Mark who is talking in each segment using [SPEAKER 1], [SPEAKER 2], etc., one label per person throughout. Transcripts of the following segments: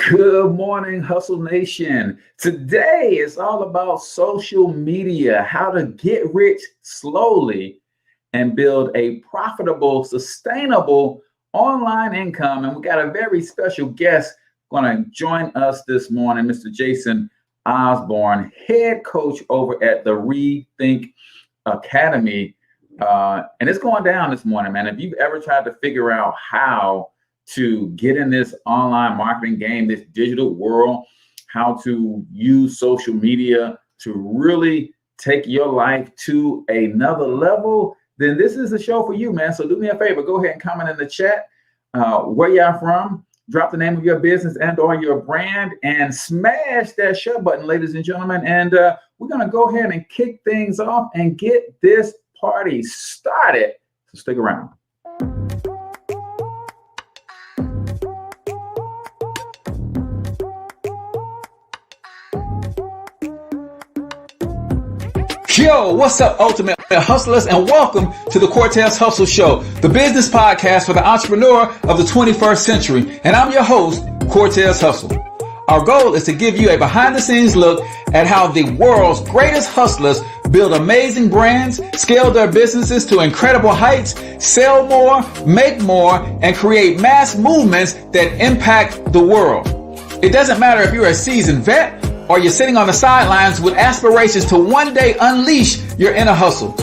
[SPEAKER 1] Good morning, Hustle Nation. Today is all about social media, how to get rich slowly and build a profitable, sustainable online income. And we got a very special guest going to join us this morning, Mr. Jason Osborn, head coach over at the ReThink Academy. And it's going down this morning, man. If you've ever tried to figure out how to get in this online marketing game, this digital world, how to use social media to really take your life to another level, then this is a show for you, man. So do me a favor, go ahead and comment in the chat where y'all from, drop the name of your business and or your brand, and smash that share button, ladies and gentlemen. And we're gonna go ahead and kick things off and get this party started. So stick around. Yo, what's up, Ultimate Hustlers, and welcome to the Cortez Hustle Show, the business podcast for the entrepreneur of the 21st century. And I'm your host, Cortez Hustle. Our goal is to give you a behind-the-scenes look at how the world's greatest hustlers build amazing brands, scale their businesses to incredible heights, sell more, make more, and create mass movements that impact the world. It doesn't matter if you're a seasoned vet or you're sitting on the sidelines with aspirations to one day unleash your inner hustle.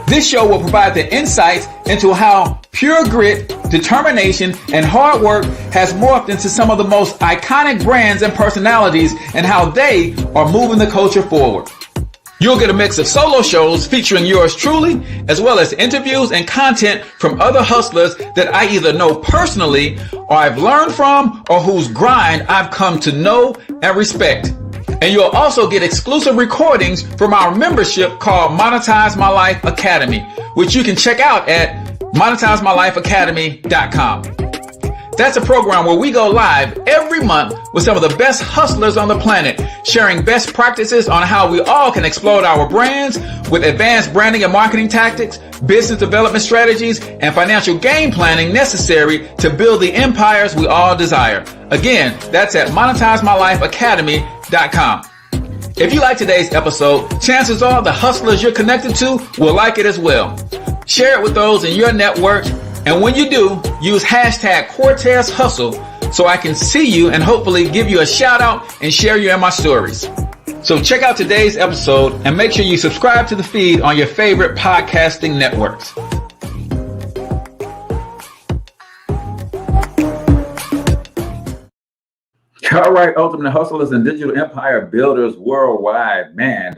[SPEAKER 1] This show will provide the insights into how pure grit, determination, and hard work has morphed into some of the most iconic brands and personalities and how they are moving the culture forward. You'll get a mix of solo shows featuring yours truly, as well as interviews and content from other hustlers that I either know personally or I've learned from or whose grind I've come to know and respect. And you'll also get exclusive recordings from our membership called Monetize My Life Academy, which you can check out at monetizemylifeacademy.com. That's a program where we go live every month with some of the best hustlers on the planet, sharing best practices on how we all can explode our brands with advanced branding and marketing tactics, business development strategies, and financial game planning necessary to build the empires we all desire. Again, that's at monetizemylifeacademy.com. If you like today's episode, chances are the hustlers you're connected to will like it as well. Share it with those in your network. And when you do, use hashtag Cortez Hustle so I can see you and hopefully give you a shout out and share you in my stories. So check out today's episode and make sure you subscribe to the feed on your favorite podcasting networks. All right, Ultimate Hustlers and digital empire builders worldwide. Man,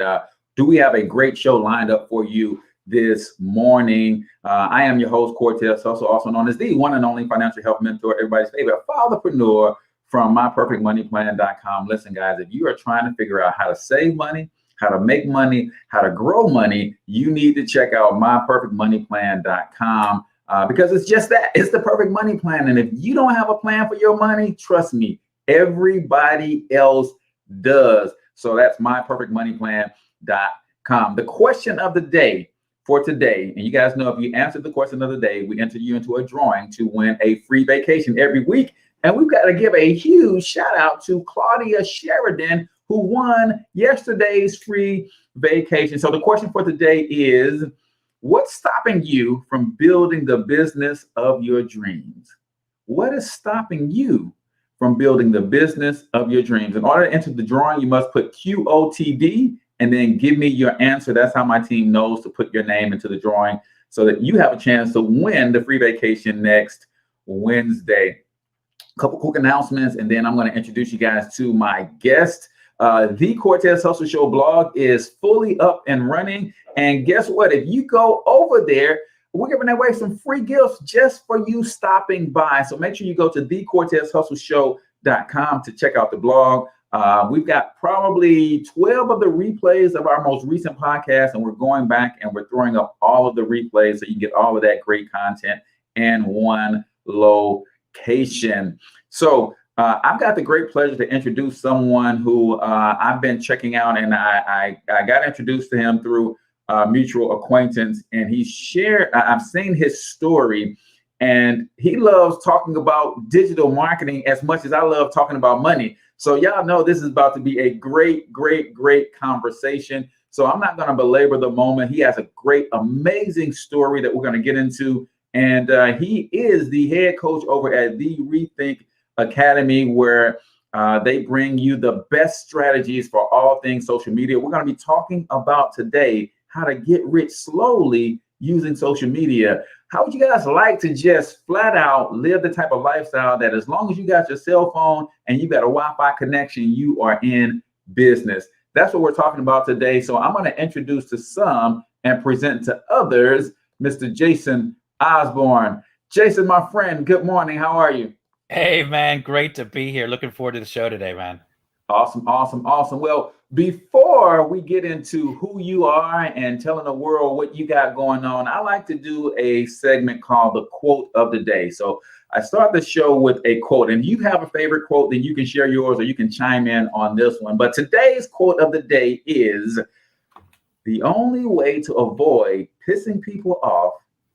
[SPEAKER 1] do we have a great show lined up for you this morning? I am your host, Cortez Hustle, also known as the one and only financial health mentor, everybody's favorite fatherpreneur from myperfectmoneyplan.com. Listen, guys, if you are trying to figure out how to save money, how to make money, how to grow money, you need to check out myperfectmoneyplan.com because it's just that. It's the perfect money plan. And if you don't have a plan for your money, trust me, everybody else does. So that's myperfectmoneyplan.com. The question of the day for today, and you guys know if you answer the question of the day, we enter you into a drawing to win a free vacation every week. And we've got to give a huge shout out to Claudia Sheridan, who won yesterday's free vacation. So the question for today is, what's stopping you from building the business of your dreams? What is stopping you from building the business of your dreams? In order to enter the drawing, you must put QOTD and then give me your answer. That's how my team knows to put your name into the drawing so that you have a chance to win the free vacation next Wednesday. A couple quick announcements, and then I'm going to introduce you guys to my guest. The Cortez Hustle Show blog is fully up and running. And guess what? If you go over there, we're giving away some free gifts just for you stopping by. So make sure you go to thecortezhustleshow.com to check out the blog. We've got probably 12 of the replays of our most recent podcast, and we're going back and we're throwing up all of the replays so you can get all of that great content in one location. So I've got the great pleasure to introduce someone who I've been checking out, and I got introduced to him through mutual acquaintance, and he shared, I've seen his story, And he loves talking about digital marketing as much as I love talking about money. So y'all know this is about to be a great, great, great conversation. So I'm not going to belabor the moment. He has a great, amazing story that we're going to get into. And he is the head coach over at the ReThink Academy, where they bring you the best strategies for all things social media. We're going to be talking about today how to get rich slowly using social media. How would you guys like to just flat out live the type of lifestyle that as long as you got your cell phone and you got a Wi-Fi connection, you are in business? That's what we're talking about today. So I'm going to introduce to some and present to others, Mr. Jason Osborn. Jason, my friend, good morning. How are you?
[SPEAKER 2] Hey, man, great to be here. Looking forward to the show today, man.
[SPEAKER 1] Awesome, awesome, awesome. Well, before we get into who you are and telling the world what you got going on, I like to do a segment called the quote of the day. So I start the show with a quote, and if you have a favorite quote, then you can share yours or you can chime in on this one. But today's quote of the day is, "The only way to avoid pissing people off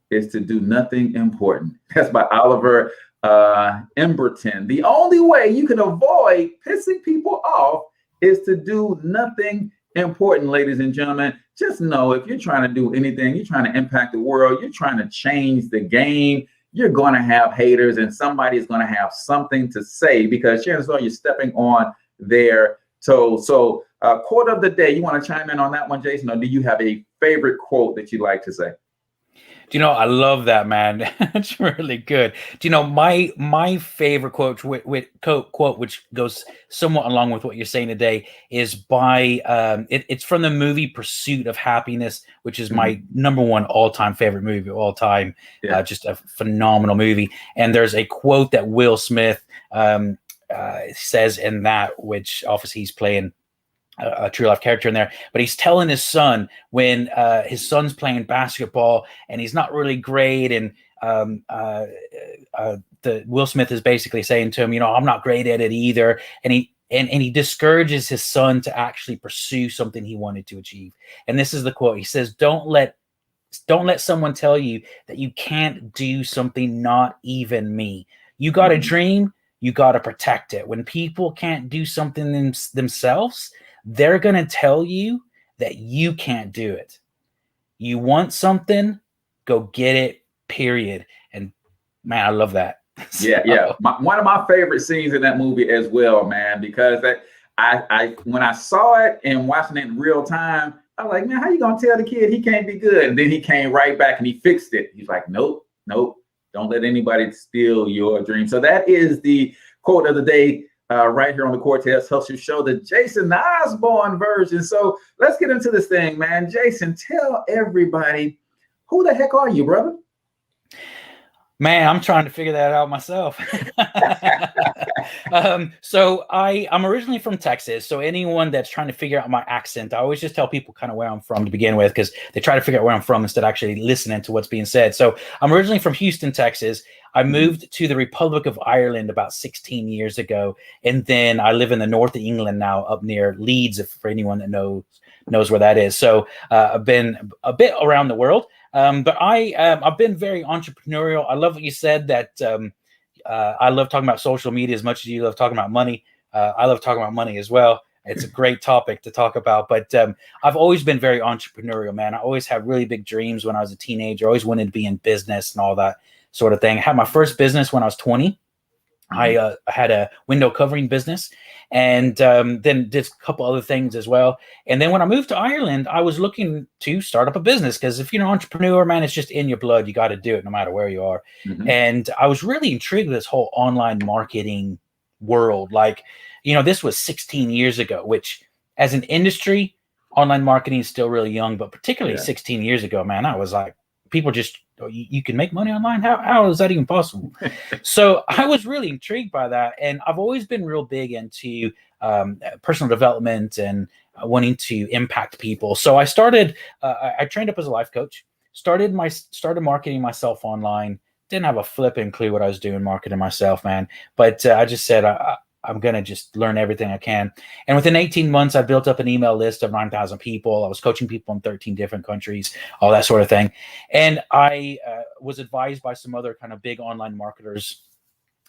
[SPEAKER 1] is to do nothing important." That's by Oliver Emberton. The only way you can avoid pissing people off is to do nothing important, ladies and gentlemen. Just know if you're trying to do anything, you're trying to impact the world, you're trying to change the game, you're going to have haters and somebody's going to have something to say, because chances are you're stepping on their toes. So quote of the day, you want to chime in on that one, Jason, or do you have a favorite quote that you like to say?
[SPEAKER 2] Do you know, I love that, man. It's really good. Do you know, my favorite quote, which goes somewhat along with what you're saying today, is by it's from the movie Pursuit of Happiness, which is my number one all-time favorite movie of all time.
[SPEAKER 1] Yeah.
[SPEAKER 2] Just a phenomenal movie. And there's a quote that Will Smith says in that, which obviously he's playing a true life character in there, but he's telling his son when his son's playing basketball and he's not really great, and the Will Smith is basically saying to him, you know, I'm not great at it either, and he discourages his son to actually pursue something he wanted to achieve. And this is the quote. He says, don't let someone tell you that you can't do something, not even me. You got a dream, you got to protect it. When people can't do something themselves, they're going to tell you that you can't do it. You want something, go get it, period. And man, I love that.
[SPEAKER 1] Yeah. One of my favorite scenes in that movie as well, man, because I when I saw it and watching it in real time, I was like, man, how you going to tell the kid he can't be good? And then he came right back and he fixed it. He's like, nope, don't let anybody steal your dream. So that is the quote of the day. Right here on the Cortez Hustle Show, the Jason Osborn version. So let's get into this thing, man. Jason, tell everybody, who the heck are you, brother?
[SPEAKER 2] Man, I'm trying to figure that out myself. So I'm originally from Texas. So anyone that's trying to figure out my accent, I always just tell people kind of where I'm from to begin with, because they try to figure out where I'm from instead of actually listening to what's being said. So I'm originally from Houston, Texas. I moved to the Republic of Ireland about 16 years ago. And then I live in the north of England now, up near Leeds, for anyone that knows where that is. So I've been a bit around the world. But I've been very entrepreneurial. I love what you said, that I love talking about social media as much as you love talking about money. I love talking about money as well. It's a great topic to talk about. But I've always been very entrepreneurial, man. I always had really big dreams when I was a teenager. I always wanted to be in business and all that sort of thing. I had my first business when I was 20. I had a window covering business, and then did a couple other things as well. And then when I moved to Ireland, I was looking to start up a business, because if you're an entrepreneur, man, it's just in your blood. You got to do it no matter where you are. And I was really intrigued with this whole online marketing world. Like, this was 16 years ago, which as an industry, online marketing is still really young, but particularly 16 years ago, man, I was like, people just, you can make money online? How is that even possible? So I was really intrigued by that. And I've always been real big into personal development and wanting to impact people. So I started, I trained up as a life coach, started marketing myself online. Didn't have a flipping clue what I was doing marketing myself, man. But I just said, I'm going to just learn everything I can. And within 18 months, I built up an email list of 9,000 people. I was coaching people in 13 different countries, all that sort of thing. And I was advised by some other kind of big online marketers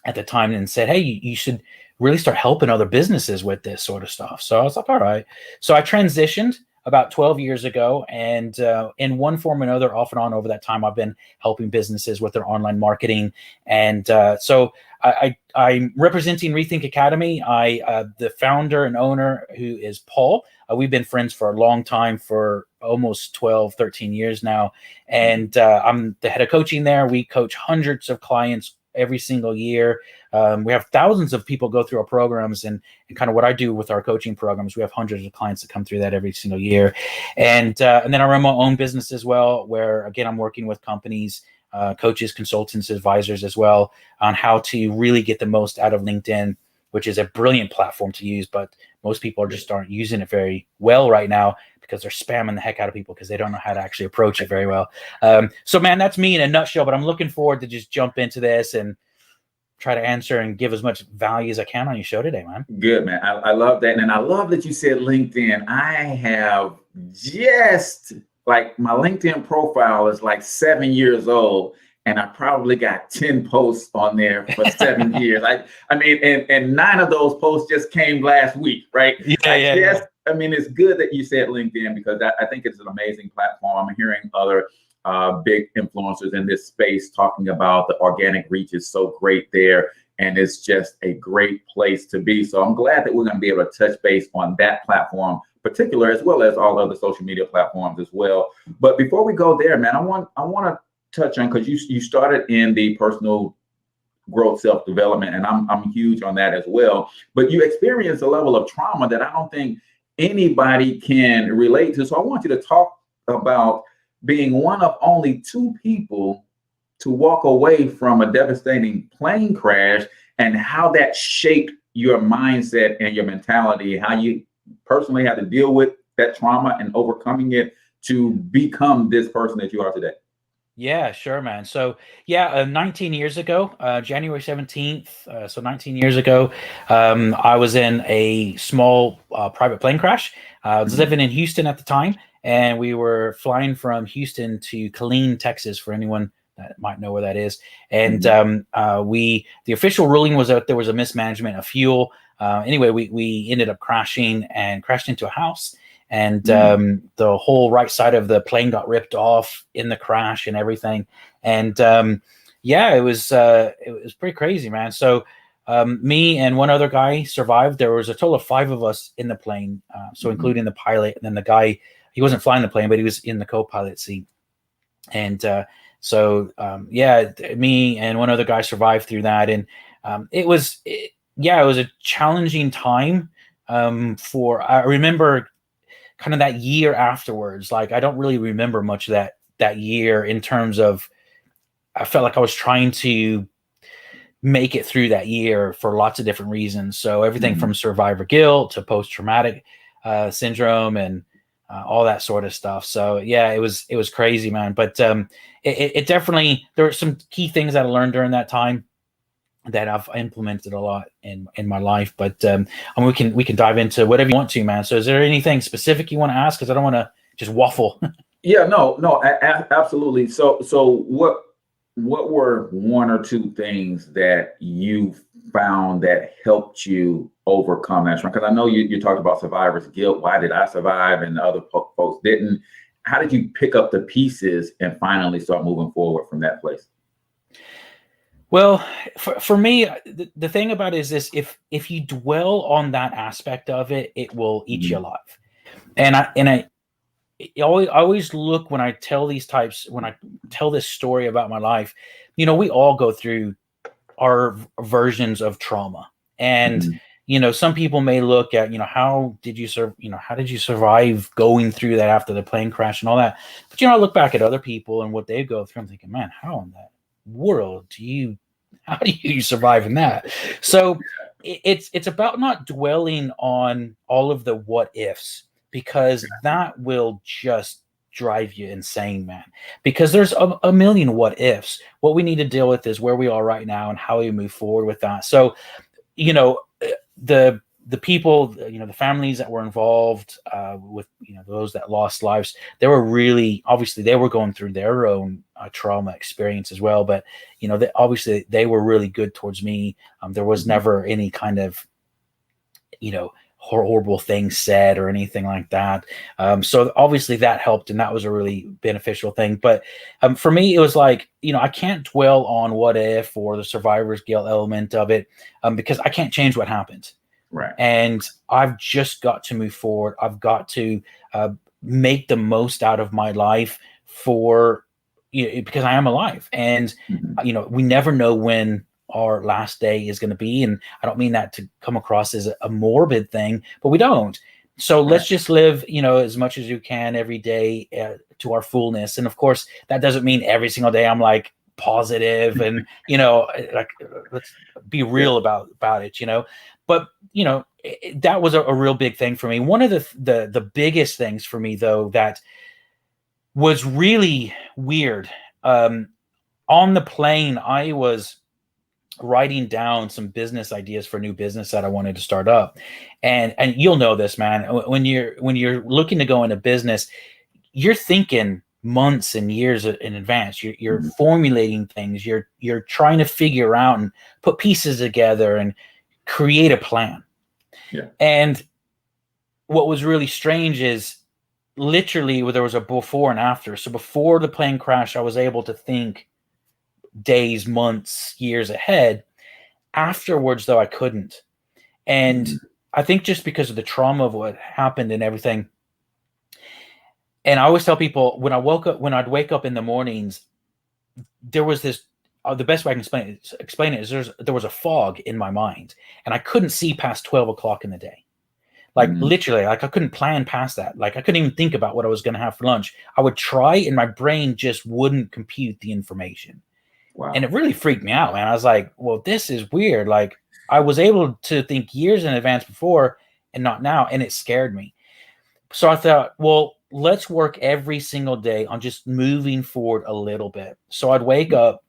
[SPEAKER 2] at the time and said, hey, you should really start helping other businesses with this sort of stuff. So I was like, all right. So I transitioned about 12 years ago. And in one form or another, off and on over that time, I've been helping businesses with their online marketing. And so I'm representing ReThink Academy. The founder and owner, who is Paul, we've been friends for a long time, for almost 12, 13 years now. And I'm the head of coaching there. We coach hundreds of clients every single year. We have thousands of people go through our programs, and kind of what I do with our coaching programs, we have hundreds of clients that come through that every single year. And then I run my own business as well, where again, I'm working with companies, coaches, consultants, advisors as well, on how to really get the most out of LinkedIn, which is a brilliant platform to use, but most people just aren't using it very well right now, because they're spamming the heck out of people because they don't know how to actually approach it very well. So man, that's me in a nutshell, but I'm looking forward to just jump into this and try to answer and give as much value as I can on your show today, man.
[SPEAKER 1] Good, man. I love that. And I love that you said LinkedIn. I have just, like, my LinkedIn profile is like 7 years old, and I probably got 10 posts on there for 7 years. I mean, and 9 of those posts just came last week, right?
[SPEAKER 2] Yeah.
[SPEAKER 1] I mean, it's good that you said LinkedIn, because I think it's an amazing platform. I'm hearing other big influencers in this space talking about the organic reach is so great there, and it's just a great place to be. So I'm glad that we're going to be able to touch base on that platform particular, as well as all other social media platforms as well. But before we go there, man, I want to touch on, because you started in the personal growth, self-development, and I'm huge on that as well. But you experienced a level of trauma that I don't think anybody can relate to. So I want you to talk about being one of only 2 people to walk away from a devastating plane crash, and how that shaped your mindset and your mentality, how you personally had to deal with that trauma and overcoming it to become this person that you are today.
[SPEAKER 2] Yeah, sure, man. So 19 years ago, January 17th, so 19 years ago, I was in a small private plane crash. I was living in Houston at the time, and we were flying from Houston to Killeen, Texas, for anyone that might know where that is. And the official ruling was that there was a mismanagement of fuel. Anyway, we ended up crashing into a house. And the whole right side of the plane got ripped off in the crash and everything. And it was pretty crazy, man. So me and one other guy survived. There was a total of 5 of us in the plane, so including the pilot, and then the guy, he wasn't flying the plane, but he was in the co-pilot seat. And me and one other guy survived through that. And it was a challenging time. I remember kind of that year afterwards. Like, I don't really remember much of that year, in terms of, I felt like I was trying to make it through that year for lots of different reasons. So everything from survivor guilt to post-traumatic syndrome and all that sort of stuff. So yeah, it was crazy, man. But it definitely, there were some key things that I learned during that time that I've implemented a lot in my life. But we can dive into whatever you want to, man. So is there anything specific you want to ask? Because I don't want to just waffle.
[SPEAKER 1] Yeah, no, absolutely. So what were 1 or 2 things that you found that helped you overcome that trauma? Because I know you talked about survivor's guilt. Why did I survive and the other folks didn't? How did you pick up the pieces and finally start moving forward from that place?
[SPEAKER 2] Well, for me, the thing about it is this: if you dwell on that aspect of it, it will eat you alive. And I always look, when I tell this story about my life, we all go through our versions of trauma. And some people may look at, how did you survive going through that after the plane crash and all that? But I look back at other people and what they go through. I'm thinking, man, how in that world how do you survive in that? So it's about not dwelling on all of the what ifs, because that will just drive you insane, man. Because there's a million what ifs. What we need to deal with is where we are right now and how we move forward with that. So the people, the families that were involved with, those that lost lives, they were really, obviously they were going through their own trauma experience as well. But, obviously they were really good towards me. There was never any kind of, horrible things said or anything like that. So obviously that helped, and that was a really beneficial thing. But for me, it was like, I can't dwell on what if or the survivor's guilt element of it, because I can't change what happened.
[SPEAKER 1] Right.
[SPEAKER 2] And I've just got to move forward. I've got to make the most out of my life because I am alive. And, we never know when our last day is going to be. And I don't mean that to come across as a morbid thing, but we don't. So let's just live, as much as you can every day to our fullness. And of course, that doesn't mean every single day I'm like positive and, like, let's be real about it, But, that was a real big thing for me. One of the biggest things for me, though, that was really weird. On the plane, I was writing down some business ideas for a new business that I wanted to start up. And you'll know this, man, when you're looking to go into business, you're thinking months and years in advance. You're formulating things. You're trying to figure out and put pieces together and create a plan.
[SPEAKER 1] Yeah.
[SPEAKER 2] And what was really strange is literally there was a before and after. So before the plane crash, I was able to think days, months, years ahead. Afterwards, though, I couldn't. And I think just because of the trauma of what happened and everything. And I always tell people when I'd wake up in the mornings, there was this, the best way I can explain it is there was a fog in my mind, and I couldn't see past 12 o'clock in the day. Like literally, like I couldn't plan past that. Like I couldn't even think about what I was going to have for lunch. I would try and my brain just wouldn't compute the information.
[SPEAKER 1] Wow.
[SPEAKER 2] And it really freaked me out, man. I was like, well, this is weird. Like I was able to think years in advance before and not now. And it scared me. So I thought, well, let's work every single day on just moving forward a little bit. So I'd wake up,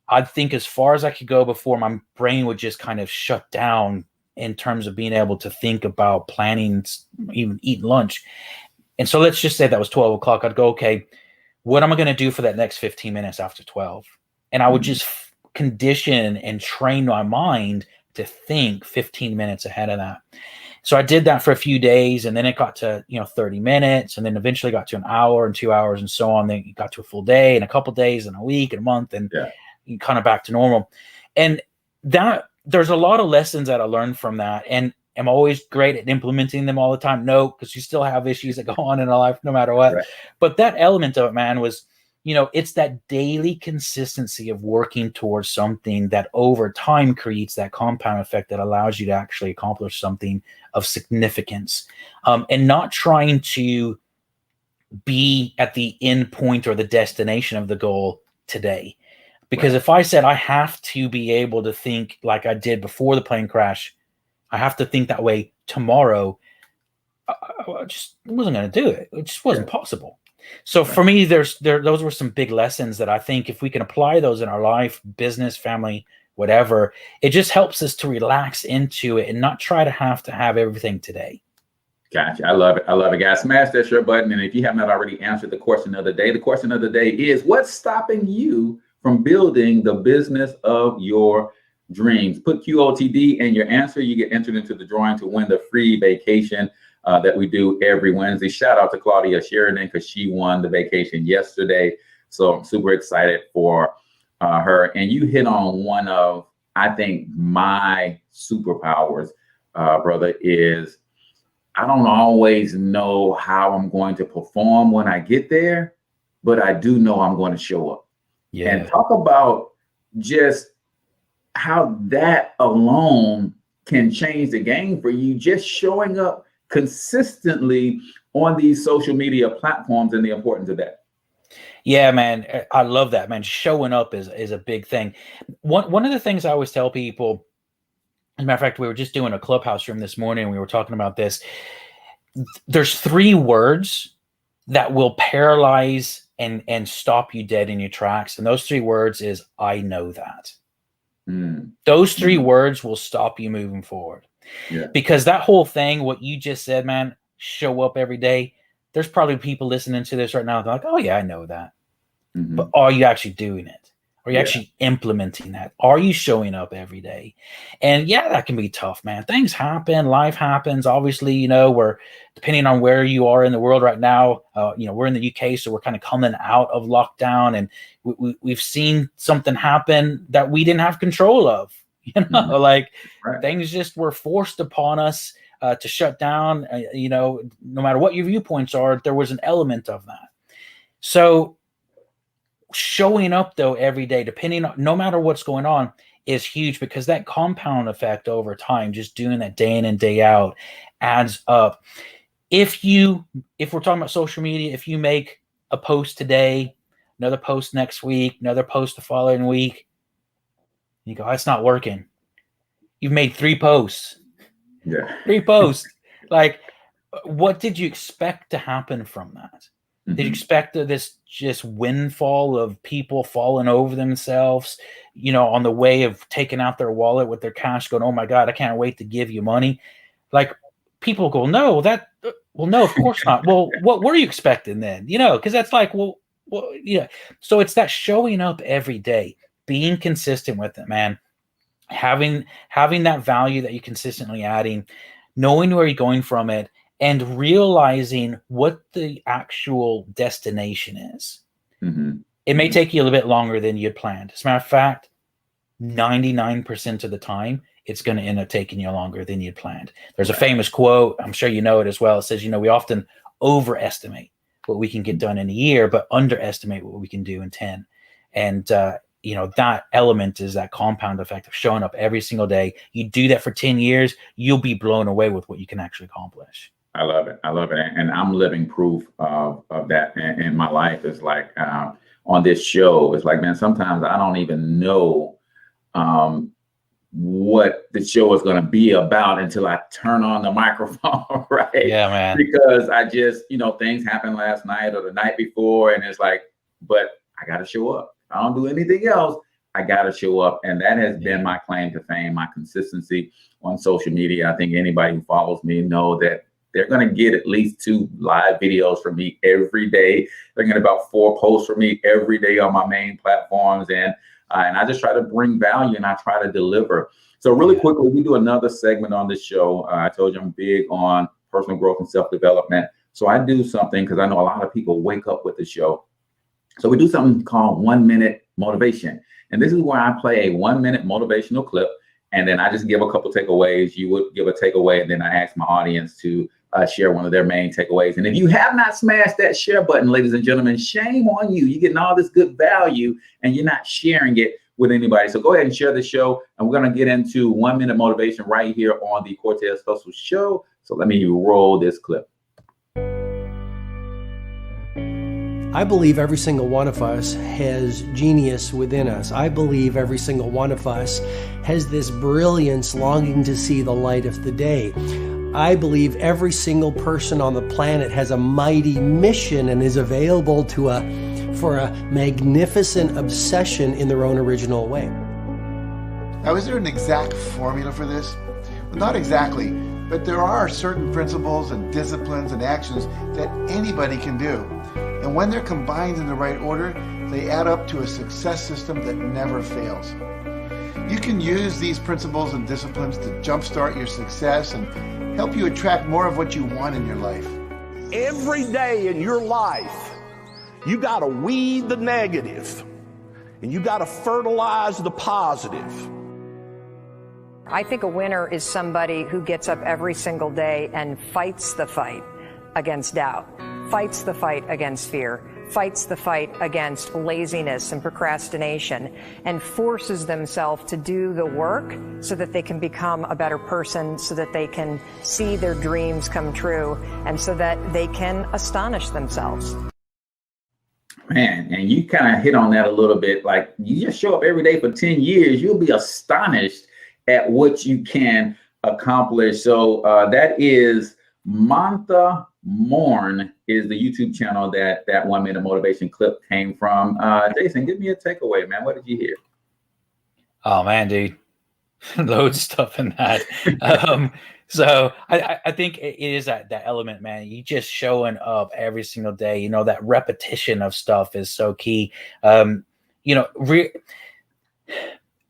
[SPEAKER 2] I'd think as far as I could go before my brain would just kind of shut down in terms of being able to think about planning, even eating lunch. And so let's just say that was 12 o'clock. I'd go, okay, what am I going to do for that next 15 minutes after 12? And I would just condition and train my mind to think 15 minutes ahead of that. So I did that for a few days, and then it got to, 30 minutes, and then eventually got to an hour and 2 hours and so on. Then it got to a full day and a couple of days and a week and a month, and kind of back to normal. And that there's a lot of lessons that I learned from that, and I'm always great at implementing them all the time. No, because you still have issues that go on in our life no matter what. Right. But that element of it, man, was, it's that daily consistency of working towards something that over time creates that compound effect that allows you to actually accomplish something of significance, and not trying to be at the end point or the destination of the goal today. Because if I said I have to be able to think like I did before the plane crash, I have to think that way tomorrow, I just wasn't going to do it. It just wasn't possible. So for me, those were some big lessons that I think if we can apply those in our life, business, family, whatever, it just helps us to relax into it and not try to have everything today.
[SPEAKER 1] Gotcha. I love it. I love it, guys. Smash that share button. And if you have not already answered the question of the day is, what's stopping you from building the business of your dreams? Put QOTD in your answer. You get entered into the drawing to win the free vacation that we do every Wednesday. Shout out to Claudia Sheridan because she won the vacation yesterday. So I'm super excited for her. And you hit on one of, I think, my superpowers, brother, is I don't always know how I'm going to perform when I get there, but I do know I'm going to show up. Yeah. And talk about just how that alone can change the game for you, just showing up consistently on these social media platforms and the importance of that.
[SPEAKER 2] Yeah, man. I love that, man. Showing up is a big thing. One of the things I always tell people, as a matter of fact, we were just doing a Clubhouse room this morning and we were talking about this. There's 3 words that will paralyze and stop you dead in your tracks. And those 3 words is, I know that. Those 3 words will stop you moving forward.
[SPEAKER 3] Yeah.
[SPEAKER 2] Because that whole thing, what you just said, man, show up every day. There's probably people listening to this right now. They're like, oh yeah, I know that.
[SPEAKER 3] Mm-hmm.
[SPEAKER 2] But are you actually doing it? Are you
[SPEAKER 3] Yeah.
[SPEAKER 2] actually implementing that? Are you showing up every day? And yeah, that can be tough, man. Things happen, life happens. Obviously, you know, we're depending on where you are in the world right now. You know, we're in the UK, so we're kind of coming out of lockdown, and we've seen something happen that we didn't have control of. You know,
[SPEAKER 3] Mm-hmm.
[SPEAKER 2] like
[SPEAKER 3] Right.
[SPEAKER 2] things just were forced upon us to shut down. You know, no matter what your viewpoints are, there was an element of that. So showing up though every day, depending on, no matter what's going on, is huge, because that compound effect over time, just doing that day in and day out, adds up. If we're talking about social media, if you make a post today, another post next week, another post the following week, you go, it's not working. You've made 3 posts.
[SPEAKER 3] Yeah.
[SPEAKER 2] 3 posts. Like, what did you expect to happen from that?
[SPEAKER 3] Mm-hmm.
[SPEAKER 2] Did you expect this just windfall of people falling over themselves, you know, on the way of taking out their wallet with their cash, going, oh my God, I can't wait to give you money? Like, people go, no, of course not. Well, what were you expecting then? You know, because that's like, well, yeah. So it's that showing up every day, being consistent with it, man. Having that value that you're consistently adding, knowing where you're going from it, and realizing what the actual destination is.
[SPEAKER 3] Mm-hmm.
[SPEAKER 2] It may take you a little bit longer than you had planned. As a matter of fact, 99% of the time, it's going to end up taking you longer than you'd planned. There's a famous quote, I'm sure you know it as well. It says, you know, we often overestimate what we can get done in a year, but underestimate what we can do in 10. And, you know, that element is that compound effect of showing up every single day. You do that for 10 years, you'll be blown away with what you can actually accomplish.
[SPEAKER 3] I love it. And I'm living proof of that in my life. It's like on this show, it's like, man, sometimes I don't even know what the show is going to be about until I turn on the microphone, right?
[SPEAKER 2] Yeah, man.
[SPEAKER 3] Because I just, you know, things happened last night or the night before, and it's like, but I got to show up. I don't do anything else. I got to show up. And that has been my claim to fame, my consistency on social media. I think anybody who follows me know that they're going to get at least 2 live videos from me every day. They're going to get about 4 posts from me every day on my main platforms. And I just try to bring value, and I try to deliver. So really quickly, we do another segment on this show. I told you I'm big on personal growth and self-development. So I do something, because I know a lot of people wake up with the show. So we do something called 1 minute motivation. And this is where I play a 1 minute motivational clip. And then I just give a couple takeaways. You would give a takeaway, and then I ask my audience to share one of their main takeaways. And if you have not smashed that share button, ladies and gentlemen, shame on you. You're getting all this good value and you're not sharing it with anybody. So go ahead and share the show. And we're going to get into 1 minute motivation right here on the Cortez Hustle Show. So let me roll this clip.
[SPEAKER 4] I believe every single one of us has genius within us. I believe every single one of us has this brilliance longing to see the light of the day. I believe every single person on the planet has a mighty mission and is available for a magnificent obsession in their own original way.
[SPEAKER 5] Now, is there an exact formula for this? Well, not exactly, but there are certain principles and disciplines and actions that anybody can do. And when they're combined in the right order, they add up to a success system that never fails. You can use these principles and disciplines to jumpstart your success and help you attract more of what you want in your life.
[SPEAKER 6] Every day in your life, you got to weed the negative and you got to fertilize the positive.
[SPEAKER 7] I think a winner is somebody who gets up every single day and fights the fight against doubt, fights the fight against fear, fights the fight against laziness and procrastination, and forces themselves to do the work so that they can become a better person, so that they can see their dreams come true, and so that they can astonish themselves.
[SPEAKER 3] Man, and you kind of hit on that a little bit. Like, you just show up every day for 10 years, you'll be astonished at what you can accomplish. So that is Mantha Morn is the YouTube channel that 1 minute motivation clip came from. Jason, give me a takeaway, man. What did you hear?
[SPEAKER 2] Oh man, dude, Loads of stuff in that. So I think it is that element, man. You just showing up every single day. You know, that repetition of stuff is so key. You know,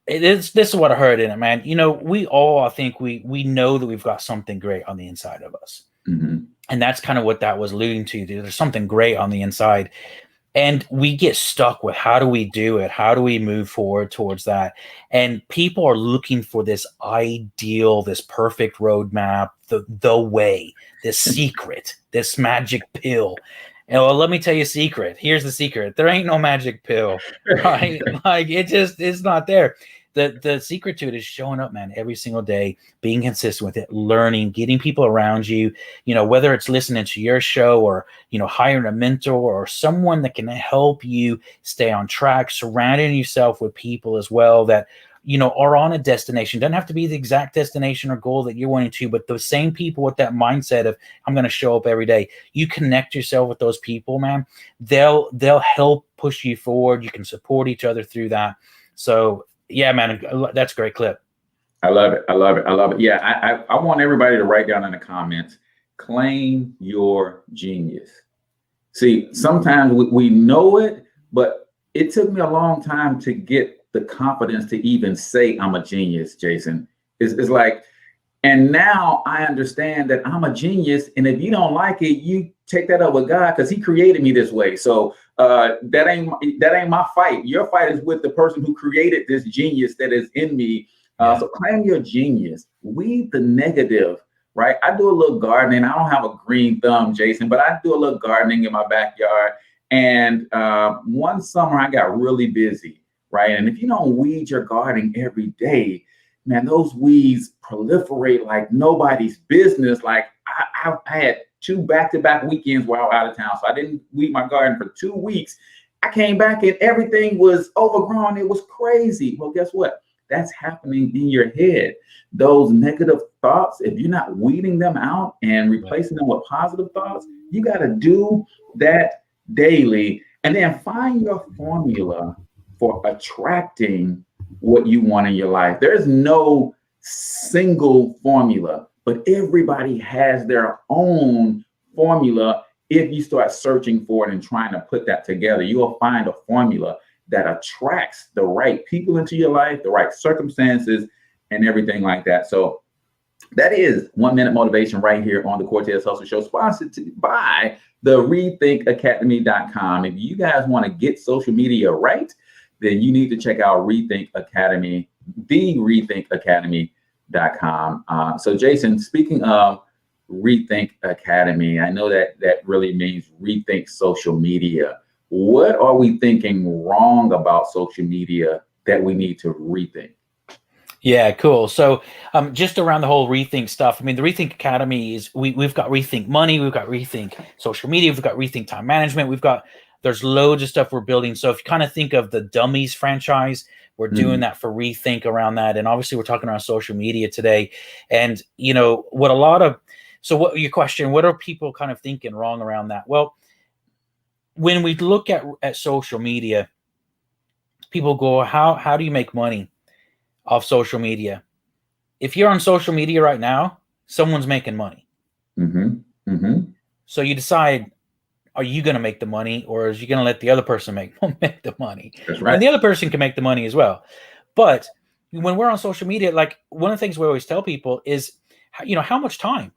[SPEAKER 2] this is what I heard in it, man. You know, we all, I think we know that we've got something great on the inside of us.
[SPEAKER 3] Mm-hmm.
[SPEAKER 2] And that's kind of what that was alluding to. There's something great on the inside. And we get stuck with how do we do it? How do we move forward towards that? And people are looking for this ideal, this perfect roadmap, the way, this secret, this magic pill. And well, let me tell you a secret. Here's the secret. There ain't no magic pill, right? Like it's not there. The secret to it is showing up, man, every single day, being consistent with it, learning, getting people around you, you know, whether it's listening to your show or, you know, hiring a mentor or someone that can help you stay on track, surrounding yourself with people as well that, you know, are on a destination. Doesn't have to be the exact destination or goal that you're wanting to, but the same people with that mindset of I'm going to show up every day. You connect yourself with those people, man. They'll help push you forward. You can support each other through that. So yeah, man, that's a great clip.
[SPEAKER 3] I love it. I love it. I love it. Yeah, I want everybody to write down in the comments, claim your genius. See, sometimes we know it, but it took me a long time to get the confidence to even say I'm a genius, Jason. It's like, and now I understand that I'm a genius. And if you don't like it, you take that up with God because he created me this way. So that ain't my fight. Your fight is with the person who created this genius that is in me. So claim your genius. Weed the negative, right? I do a little gardening. I don't have a green thumb, Jason, but I do a little gardening in my backyard. And one summer I got really busy, right? And if you don't weed your garden every day, man, those weeds proliferate like nobody's business. Like I had 2 back-to-back weekends where I was out of town. So I didn't weed my garden for 2 weeks. I came back and everything was overgrown. It was crazy. Well, guess what? That's happening in your head. Those negative thoughts, if you're not weeding them out and replacing them with positive thoughts, you got to do that daily. And then find your formula for attracting what you want in your life. There's no single formula, but everybody has their own formula. If you start searching for it and trying to put that together, you'll find a formula that attracts the right people into your life, the right circumstances, and everything like that. So that is 1 Minute Motivation right here on the Cortez Hustle Show, sponsored by the ReThinkAcademy.com. If you guys want to get social media right, then you need to check out ReThink Academy, the ReThinkAcademy.com. So Jason, speaking of ReThink Academy, I know that really means rethink social media. What are we thinking wrong about social media that we need to rethink?
[SPEAKER 2] Yeah, cool. So just around the whole rethink stuff, I mean, the ReThink Academy is, we've got rethink money, we've got rethink social media, we've got rethink time management, there's loads of stuff we're building. So if you kind of think of the Dummies franchise, we're doing that for rethink around that. And obviously we're talking around social media today. And, you know, what your question, what are people kind of thinking wrong around that? Well, when we look at social media, people go, how do you make money off social media? If you're on social media right now, someone's making money. So you decide, are you going to make the money, or is you going to let the other person make the money?
[SPEAKER 3] That's right.
[SPEAKER 2] And the other person can make the money as well. But when we're on social media, like one of the things we always tell people is, you know, how much time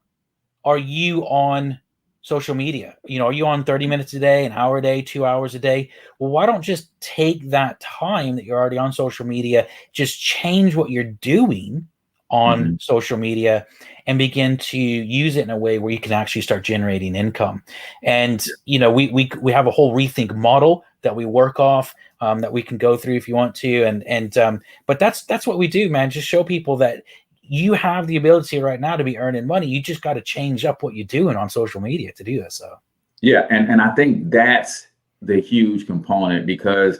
[SPEAKER 2] are you on social media? You know, are you on 30 minutes a day, an hour a day, 2 hours a day? Well, why don't just take that time that you're already on social media, just change what you're doing on social media and begin to use it in a way where you can actually start generating income. And, you know, we have a whole rethink model that we work off, that we can go through if you want to. But that's what we do, man. Just show people that you have the ability right now to be earning money. You just got to change up what you're doing on social media to do that. So,
[SPEAKER 3] yeah. And I think that's the huge component, because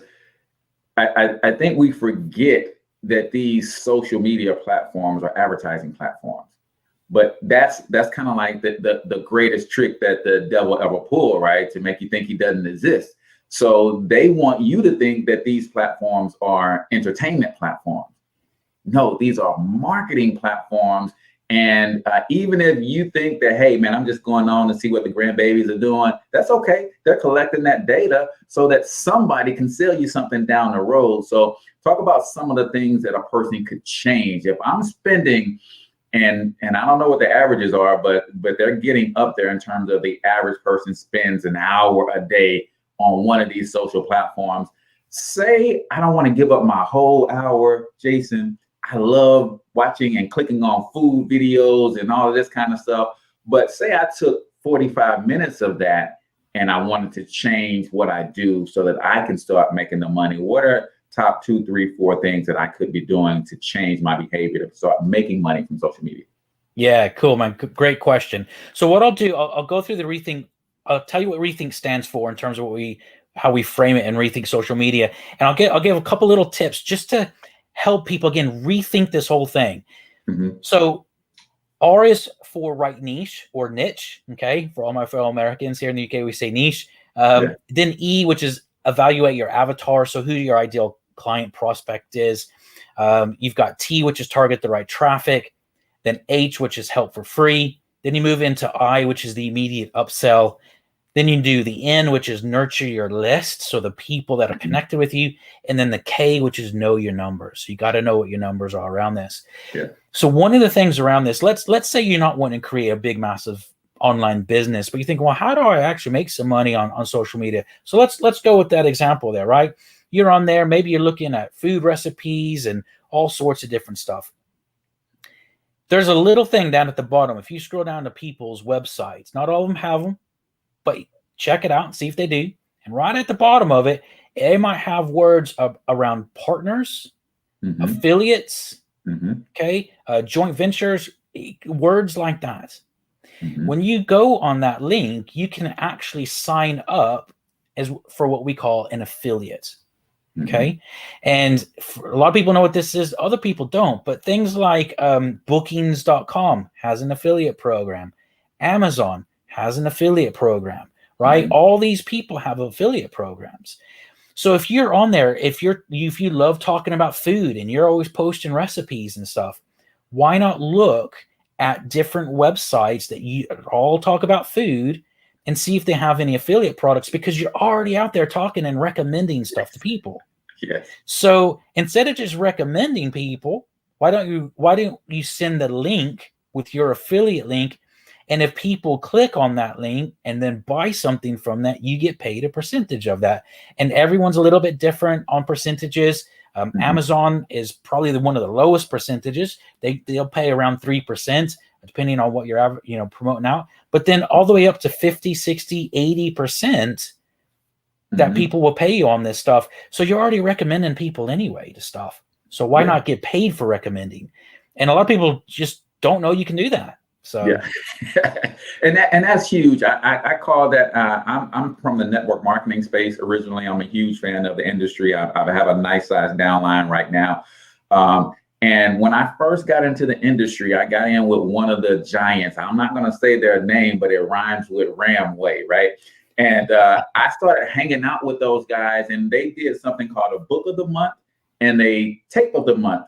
[SPEAKER 3] I think we forget that these social media platforms are advertising platforms. But that's kind of like the greatest trick that the devil ever pulled, right? To make you think he doesn't exist. So they want you to think that these platforms are entertainment platforms. No, these are marketing platforms. And even if you think that, hey, man, I'm just going on to see what the grandbabies are doing, that's okay. They're collecting that data so that somebody can sell you something down the road. So talk about some of the things that a person could change. If I'm spending, and I don't know what the averages are, but they're getting up there in terms of the average person spends an hour a day on one of these social platforms. Say I don't want to give up my whole hour, Jason. I love watching and clicking on food videos and all of this kind of stuff. But say I took 45 minutes of that and I wanted to change what I do so that I can start making the money. What are top 2, 3, 4 things that I could be doing to change my behavior to start making money from social media?
[SPEAKER 2] Yeah, cool, man. Great question. So what I'll do, I'll go through the ReThink. I'll tell you what ReThink stands for in terms of how we frame it in ReThink social media, and I'll give a couple little tips just to help people again rethink this whole thing.
[SPEAKER 3] Mm-hmm.
[SPEAKER 2] So R is for right niche or niche. Okay, for all my fellow Americans here in the UK, we say niche. Then E, which is evaluate your avatar, so who your ideal client prospect is. You've got T, which is target the right traffic. Then H, which is help for free. Then you move into I, which is the immediate upsell. Then you do the N, which is nurture your list, so the people that are connected with you. And then the K, which is know your numbers. So you got to know what your numbers are around this.
[SPEAKER 3] Yeah.
[SPEAKER 2] So one of the things around this, let's say you're not wanting to create a big, massive online business, but you think, well, how do I actually make some money on social media? So let's go with that example there, right? You're on there, maybe you're looking at food recipes and all sorts of different stuff. There's a little thing down at the bottom. If you scroll down to people's websites, not all of them have them, but check it out and see if they do. And right at the bottom of it, they might have words around partners, affiliates, okay, joint ventures, words like that. When you go on that link, you can actually sign up for what we call an affiliate. Okay. And a lot of people know what this is. Other people don't, but things like bookings.com has an affiliate program. Amazon has an affiliate program, right? All these people have affiliate programs. So if you're on there, if you love talking about food and you're always posting recipes and stuff, why not look at different websites that you all talk about food and see if they have any affiliate products, because you're already out there talking and recommending stuff to people.
[SPEAKER 3] Yes.
[SPEAKER 2] So instead of just recommending people, why don't you send the link with your affiliate link? And if people click on that link and then buy something from that, you get paid a percentage of that. And everyone's a little bit different on percentages. Amazon is probably one of the lowest percentages. They'll pay around 3%, depending on what you're promoting out. But then all the way up to 50, 60, 80% that people will pay you on this stuff. So you're already recommending people anyway to stuff. So why not get paid for recommending? And a lot of people just don't know you can do that. So
[SPEAKER 3] yeah, and that's huge. I call that. I'm from the network marketing space originally. I'm a huge fan of the industry. I have a nice size downline right now. And when I first got into the industry, I got in with one of the giants. I'm not going to say their name, but it rhymes with Ramway, right? And I started hanging out with those guys, and they did something called a book of the month and a tape of the month.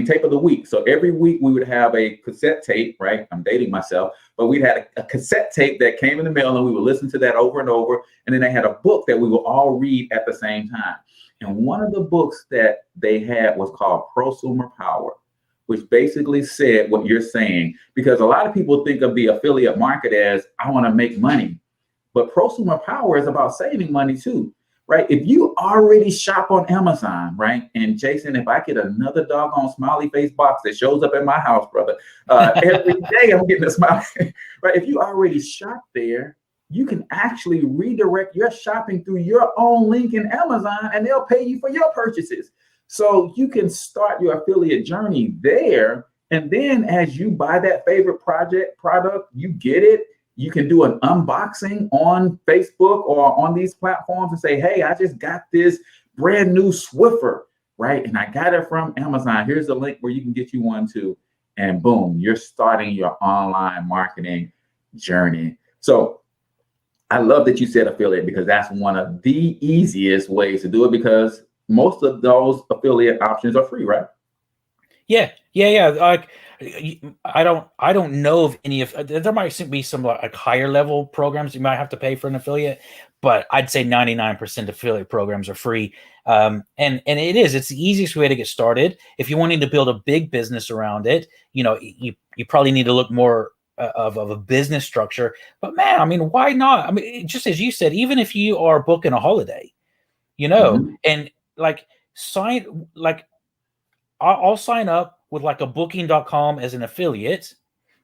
[SPEAKER 3] Tape of the week. So every week we would have a cassette tape, right? I'm dating myself, but we'd had a cassette tape that came in the mail and we would listen to that over and over. And then they had a book that we would all read at the same time. And one of the books that they had was called Prosumer Power, which basically said what you're saying, because a lot of people think of the affiliate market as I want to make money, but Prosumer Power is about saving money too. Right? If you already shop on Amazon, right? And Jason, if I get another doggone smiley face box that shows up at my house, brother, every day I'm getting a smiley, right? If you already shop there, you can actually redirect your shopping through your own link in Amazon and they'll pay you for your purchases. So you can start your affiliate journey there. And then as you buy that favorite product, you get it. You can do an unboxing on Facebook or on these platforms and say, hey, I just got this brand new Swiffer, right? And I got it from Amazon. Here's the link where you can get you one too. And boom, you're starting your online marketing journey. So I love that you said affiliate, because that's one of the easiest ways to do it, because most of those affiliate options are free, right?
[SPEAKER 2] Yeah. Like, I don't know of any of. There might be some like higher level programs you might have to pay for an affiliate, but I'd say 99% affiliate programs are free. And it's the easiest way to get started. If you're wanting to build a big business around it, you probably need to look more of a business structure. But man, I mean, why not? I mean, just as you said, even if you are booking a holiday, and like I'll sign up with like a booking.com as an affiliate.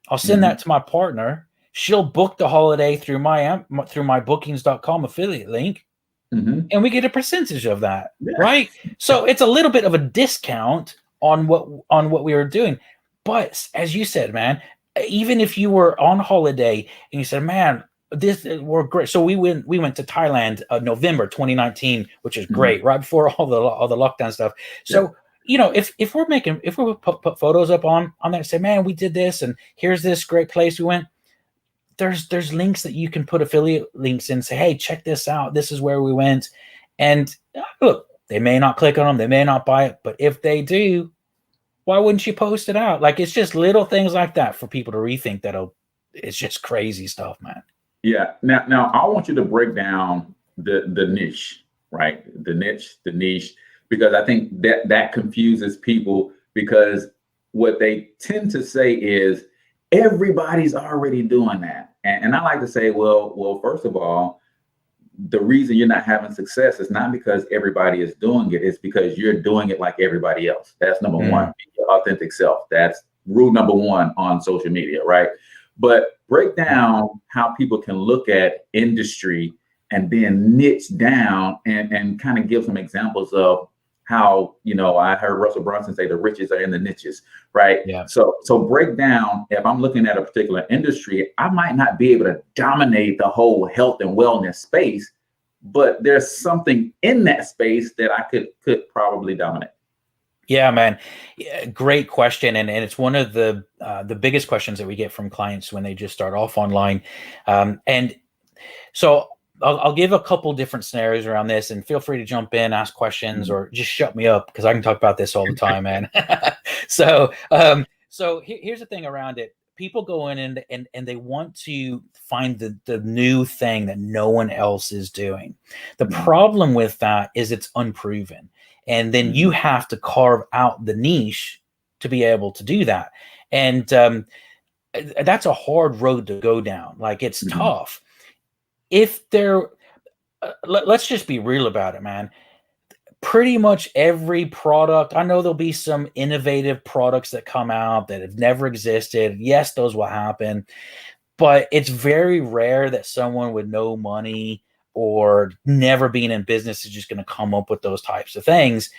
[SPEAKER 2] I'll send that to my partner. She'll book the holiday through my bookings.com affiliate link. And we get a percentage of that, right? So it's a little bit of a discount on what we were doing. But as you said, man, even if you were on holiday and you said, man, we're great. So we went to Thailand, November 2019, which is great, right before all the lockdown stuff. So if we put photos up on that, say, man, we did this, and here's this great place we went. There's links that you can put affiliate links in and say, hey, check this out. This is where we went. And look, they may not click on them. They may not buy it. But if they do, why wouldn't you post it out? Like, it's just little things like that for people to rethink it's just crazy stuff, man.
[SPEAKER 3] Yeah. Now I want you to break down the niche, right? The niche, because I think that confuses people, because what they tend to say is everybody's already doing that. And I like to say, well, first of all, the reason you're not having success is not because everybody is doing it. It's because you're doing it like everybody else. That's number one. Be your authentic self. That's rule number one on social media, right? But break down how people can look at industry and then niche down and kind of give some examples of how, I heard Russell Brunson say the riches are in the niches, right?
[SPEAKER 2] Yeah.
[SPEAKER 3] So break down, if I'm looking at a particular industry, I might not be able to dominate the whole health and wellness space, but there's something in that space that I could probably dominate.
[SPEAKER 2] Yeah, man. Great question. And it's one of the biggest questions that we get from clients when they just start off online. And so I'll give a couple different scenarios around this, and feel free to jump in, ask questions, or just shut me up, because I can talk about this all the time, man. So here's the thing around it. People go in and they want to find the new thing that no one else is doing. The problem with that is it's unproven. And then you have to carve out the niche to be able to do that. And that's a hard road to go down. Like, it's tough. If let's just be real about it, man. Pretty much every product, I know there'll be some innovative products that come out that have never existed. Yes, those will happen. But it's very rare that someone with no money or never being in business is just going to come up with those types of things,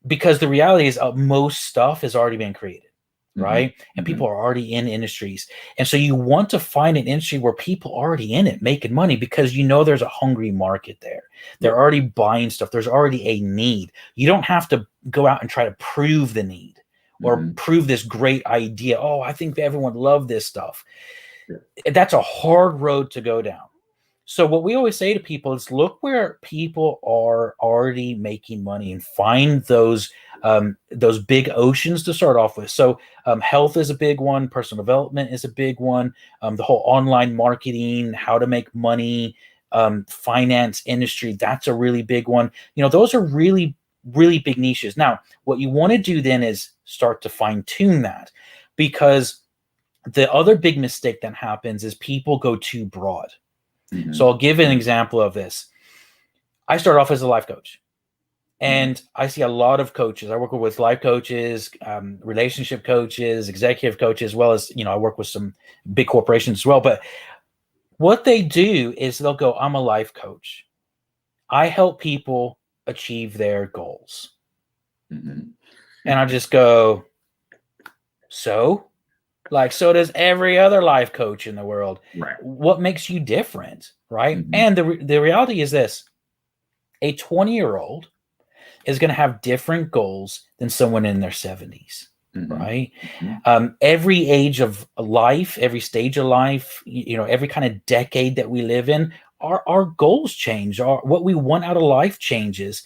[SPEAKER 2] because the reality is most stuff has already been created, right? And people are already in industries. And so you want to find an industry where people are already in it making money, because there's a hungry market there. They're already buying stuff. There's already a need. You don't have to go out and try to prove the need or prove this great idea. Oh, I think everyone loved this stuff. Yeah. That's a hard road to go down. So what we always say to people is, look where people are already making money and find those big oceans to start off with. So health is a big one. Personal development is a big one. The whole online marketing, how to make money, finance industry, that's a really big one. Those are really, really big niches. Now, what you want to do then is start to fine tune that, because the other big mistake that happens is people go too broad. So I'll give an example of this. I started off as a life coach, and I see a lot of coaches. I work with life coaches, relationship coaches, executive coaches, as well as, I work with some big corporations as well. But what they do is they'll go, I'm a life coach. I help people achieve their goals. And I just go, so does every other life coach in the world.
[SPEAKER 3] Right.
[SPEAKER 2] What makes you different, right? And the reality is this: a 20-year-old is going to have different goals than someone in their 70s, right? Every age of life, every stage of life, every kind of decade that we live in, our goals change. What we want out of life changes.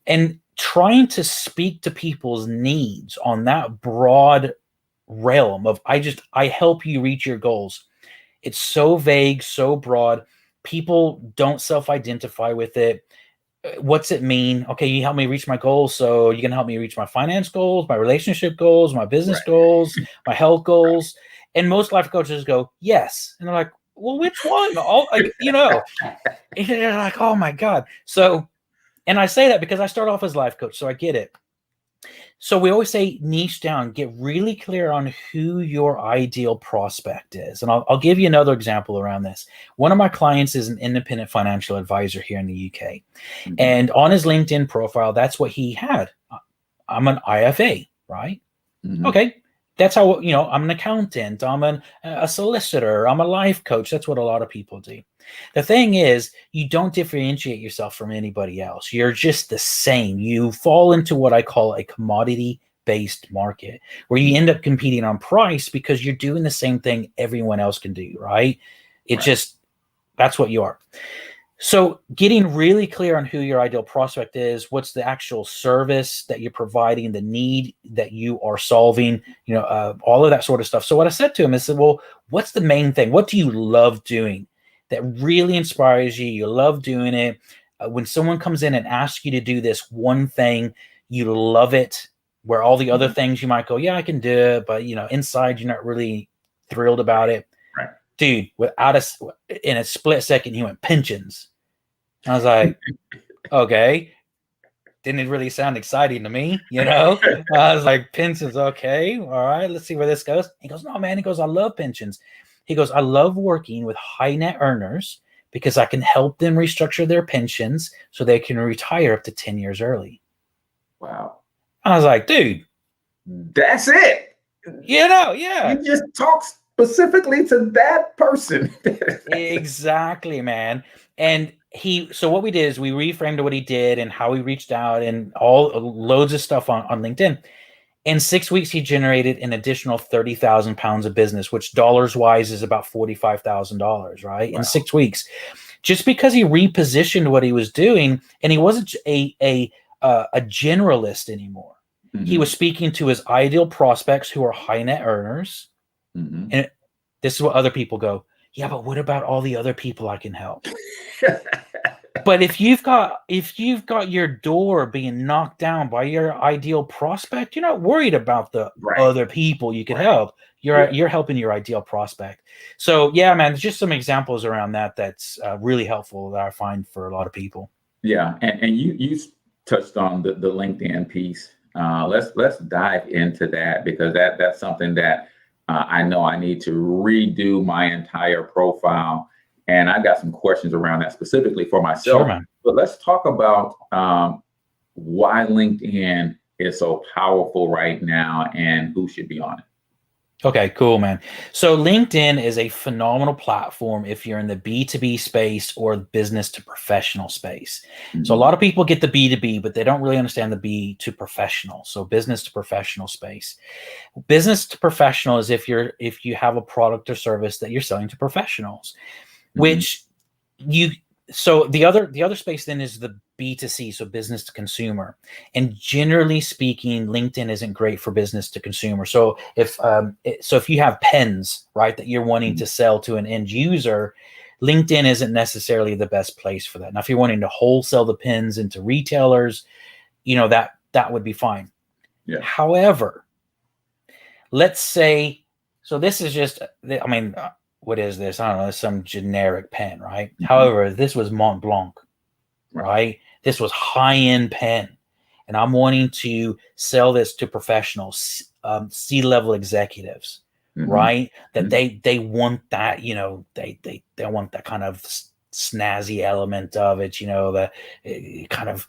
[SPEAKER 2] And trying to speak to people's needs on that broad realm of I help you reach your goals. It's so vague, so broad. People don't self-identify with it. What's it mean? Okay, you help me reach my goals, so you can help me reach my finance goals, my relationship goals, my business goals, my health goals. And most life coaches go, yes. And they're like, well, which one? All, like, and they're like, oh my God. So, and I say that because I start off as a life coach, so I get it. So we always say niche down, get really clear on who your ideal prospect is. And I'll give you another example around this. One of my clients is an independent financial advisor here in the UK. Mm-hmm. And on his LinkedIn profile, that's what he had. I'm an IFA, right? Mm-hmm. Okay. That's how, I'm an accountant, I'm a solicitor, I'm a life coach. That's what a lot of people do. The thing is, you don't differentiate yourself from anybody else. You're just the same. You fall into what I call a commodity-based market, where you end up competing on price because you're doing the same thing everyone else can do, right? That's what you are. So getting really clear on who your ideal prospect is, what's the actual service that you're providing, the need that you are solving, all of that sort of stuff. So what I said to him is, well, what's the main thing? What do you love doing that really inspires you? You love doing it. When someone comes in and asks you to do this one thing, you love it, where all the other things you might go, yeah, I can do it. But, inside you're not really thrilled about it. Right. Dude, in a split second, he went pensions. I was like, okay. Didn't really sound exciting to me, I was like, pensions, okay. All right, let's see where this goes. He goes, no, man. He goes, I love pensions. He goes, I love working with high net earners because I can help them restructure their pensions so they can retire up to 10 years early.
[SPEAKER 3] Wow.
[SPEAKER 2] I was like, dude.
[SPEAKER 3] That's it.
[SPEAKER 2] Yeah.
[SPEAKER 3] You just talk specifically to that person.
[SPEAKER 2] Exactly, man. And so what we did is we reframed what he did and how he reached out and loads of stuff on LinkedIn. In 6 weeks, he generated an additional 30,000 pounds of business, which dollars-wise is about $45,000, right? Wow. In 6 weeks, just because he repositioned what he was doing, and he wasn't a generalist anymore. Mm-hmm. He was speaking to his ideal prospects who are high net earners. Mm-hmm. And this is what other people go, yeah, but what about all the other people I can help? But if you've got your door being knocked down by your ideal prospect, you're not worried about the other people you can help. You're helping your ideal prospect. So yeah, man, just some examples around that's really helpful that I find for a lot of people.
[SPEAKER 3] Yeah, and you touched on the LinkedIn piece. Let's dive into that, because that's something that I know I need to redo my entire profile. And I got some questions around that specifically for myself. Sure, man. But let's talk about why LinkedIn is so powerful right now and who should be on it.
[SPEAKER 2] Okay, cool, man. So LinkedIn is a phenomenal platform if you're in the B2B space or business to professional space. Mm-hmm. So a lot of people get the B2B, but they don't really understand the B to professional. So business to professional space. Business to professional is if you have a product or service that you're selling to professionals. Which so the other space then is the B2C, so business to consumer. And generally speaking, LinkedIn isn't great for business to consumer. So if you have pens, right, that you're wanting to sell to an end user, LinkedIn isn't necessarily the best place for that. Now, if you're wanting to wholesale the pens into retailers, that would be fine. Yeah. However, let's say, so this is just, what is this? I don't know, some generic pen, right? Mm-hmm. However, this was Mont Blanc, right? This was high-end pen. And I'm wanting to sell this to professionals, C-level executives, right? That they want that, they want that kind of snazzy element of it, that it kind of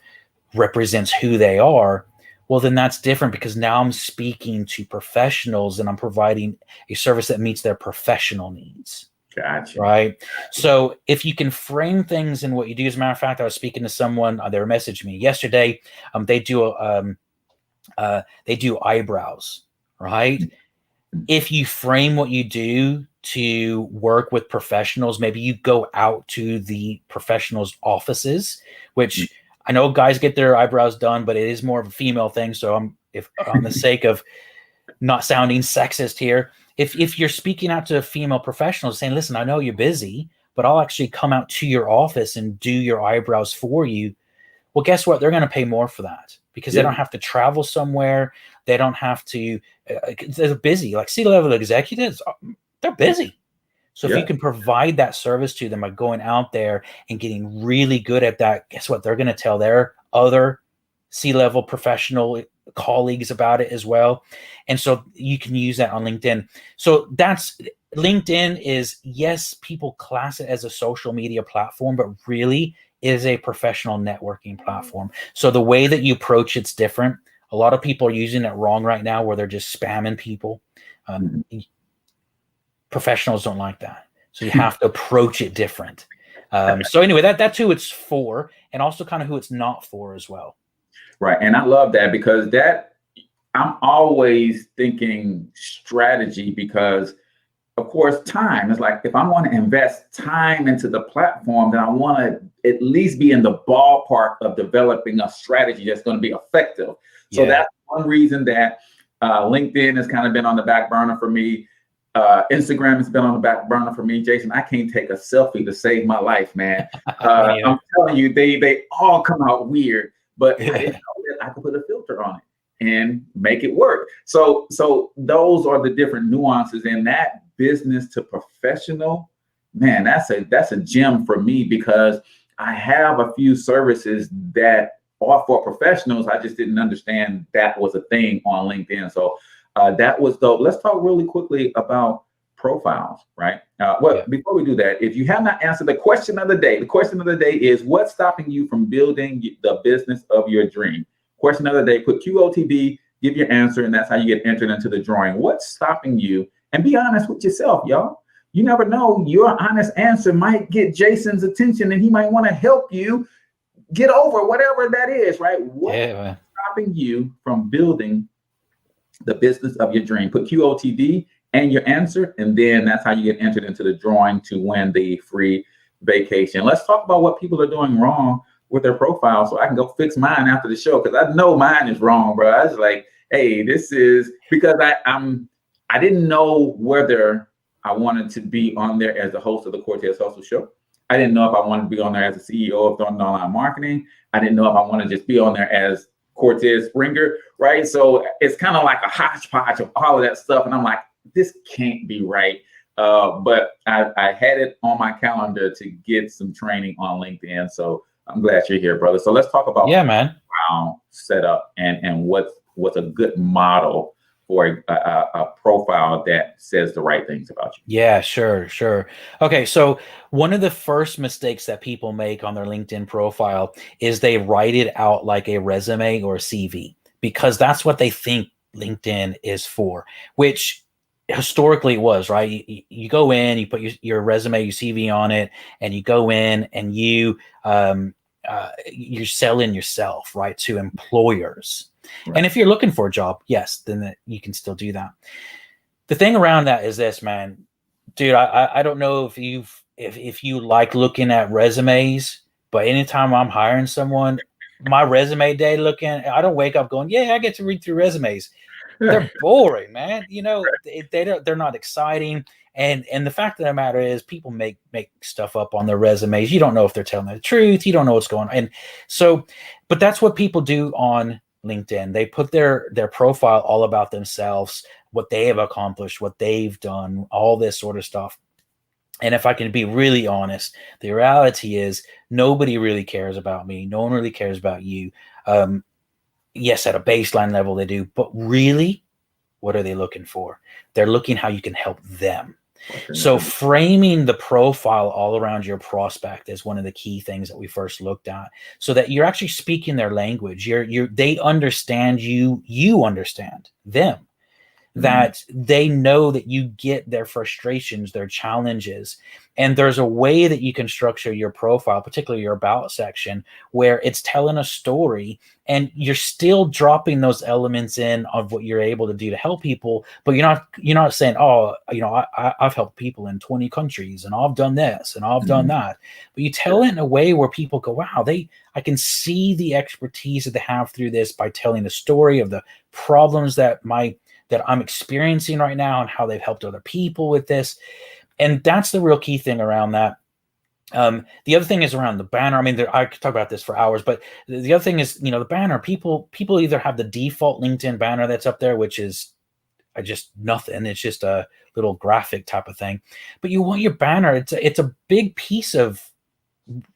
[SPEAKER 2] represents who they are. Well, then that's different, because now I'm speaking to professionals and I'm providing a service that meets their professional needs.
[SPEAKER 3] Gotcha.
[SPEAKER 2] Right. So if you can frame things in what you do, as a matter of fact, I was speaking to someone, they were messaging me yesterday. They do eyebrows, right? Mm-hmm. If you frame what you do to work with professionals, maybe you go out to the professionals' offices, which I know guys get their eyebrows done, but it is more of a female thing. So if on the sake of not sounding sexist here, if you're speaking out to female professionals saying, listen, I know you're busy, but I'll actually come out to your office and do your eyebrows for you. Well, guess what? They're going to pay more for that because they don't have to travel somewhere. They don't have to, they're busy. Like C-level executives, they're busy. So if you can provide that service to them by going out there and getting really good at that, guess what? They're going to tell their other C-level professional colleagues about it as well. And so you can use that on LinkedIn. So that's LinkedIn is, yes, people class it as a social media platform, but really is a professional networking platform. So the way that you approach it's different. A lot of people are using it wrong right now where they're just spamming people. Professionals don't like that. So you have to approach it different. So anyway, that's who it's for, and also kind of who it's not for as well.
[SPEAKER 3] Right. And I love that because I'm always thinking strategy because, of course, time is like, if I want to invest time into the platform, then I want to at least be in the ballpark of developing a strategy that's going to be effective. So that's one reason that LinkedIn has kind of been on the back burner for me. Instagram has been on the back burner for me. Jason, I can't take a selfie to save my life, man. I'm telling you, they all come out weird, but I didn't know that I could put a filter on it and make it work. So those are the different nuances in that business to professional. Man, that's a gem for me because I have a few services that are for professionals. I just didn't understand that was a thing on LinkedIn. So that was dope. Let's talk really quickly about profiles, right? Before we do that, if you have not answered the question of the day is what's stopping you from building the business of your dream? Question of the day, put QOTD, give your answer, and that's how you get entered into the drawing. What's stopping you? And be honest with yourself, y'all. You never know. Your honest answer might get Jason's attention and he might want to help you get over whatever that is, right? What's stopping you from building the business of your dream? Put QOTD and your answer, and then that's how you get entered into the drawing to win the free vacation. Let's talk about what people are doing wrong with their profile so I can go fix mine after the show because I know mine is wrong, bro. I was like, hey, this is because I didn't know whether I wanted to be on there as the host of the Cortez Hustle Show. I didn't know if I wanted to be on there as the CEO of Thornton Online Marketing. I didn't know if I want to just be on there as Cortez Springer, right? So it's kind of like a hodgepodge of all of that stuff. And I'm like, this can't be right. But I had it on my calendar to get some training on LinkedIn. So I'm glad you're here, brother. So let's talk about profile setup and what's a good model for a profile that says the right things about you.
[SPEAKER 2] Yeah, sure. Okay, so one of the first mistakes that people make on their LinkedIn profile is they write it out like a resume or a CV because that's what they think LinkedIn is for, which historically it was, right? You go in, you put your resume, your CV on it, and you go in and you're selling yourself, right, to employers. Right. And if you're looking for a job, yes, then you can still do that. The thing around that is this, man, dude, I don't know if you like looking at resumes, but anytime I'm hiring someone, my resume day I don't wake up going, yeah, I get to read through resumes. They're boring, man. You know, they're not exciting. And the fact of the matter is people make stuff up on their resumes. You don't know if they're telling the truth. You don't know what's going on. And so, but that's what people do on LinkedIn. They put their profile all about themselves, what they have accomplished, what they've done, all this sort of stuff. And if I can be really honest, the reality is nobody really cares about me. No one really cares about you. Yes, at a baseline level they do, but really, what are they looking for? They're looking how you can help them. So framing the profile all around your prospect is one of the key things that we first looked at, so that you're actually speaking their language. They understand you, you understand them. that they know that you get their frustrations, their challenges. And there's a way that you can structure your profile, particularly your about section, where it's telling a story and you're still dropping those elements in of what you're able to do to help people. But you're not saying, oh, I've helped people in 20 countries and I've done this and I've done that. But you tell it in a way where people go, wow, I can see the expertise that they have through this by telling the story of the problems that I'm experiencing right now and how they've helped other people with this. And that's the real key thing around that. The other thing is around the banner. I mean, I could talk about this for hours, but the other thing is, the banner. People either have the default LinkedIn banner that's up there, which is just nothing. It's just a little graphic type of thing. But you want your banner. It's a big piece of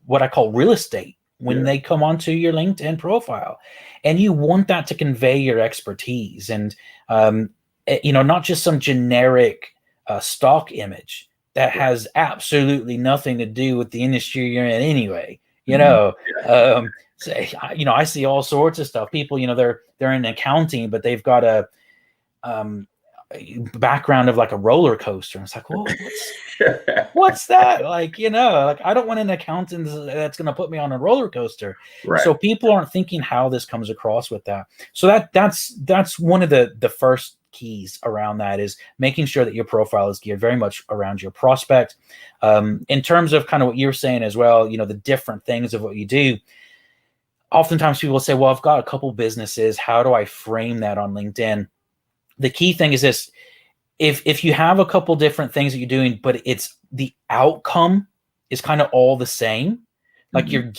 [SPEAKER 2] what I call real estate when they come onto your LinkedIn profile, and you want that to convey your expertise and not just some generic stock image that has absolutely nothing to do with the industry you're in anyway. I see all sorts of stuff. People, they're in accounting, but they've got a background of like a roller coaster. And it's like, well, what's that? Like, I don't want an accountant that's going to put me on a roller coaster. Right. So people aren't thinking how this comes across with that. So that's one of the first keys around that, is making sure that your profile is geared very much around your prospect. In terms of kind of what you're saying as well, the different things of what you do. Oftentimes people will say, well, I've got a couple businesses. How do I frame that on LinkedIn? The key thing is this: if you have a couple different things that you're doing, but it's the outcome is kind of all the same, like you're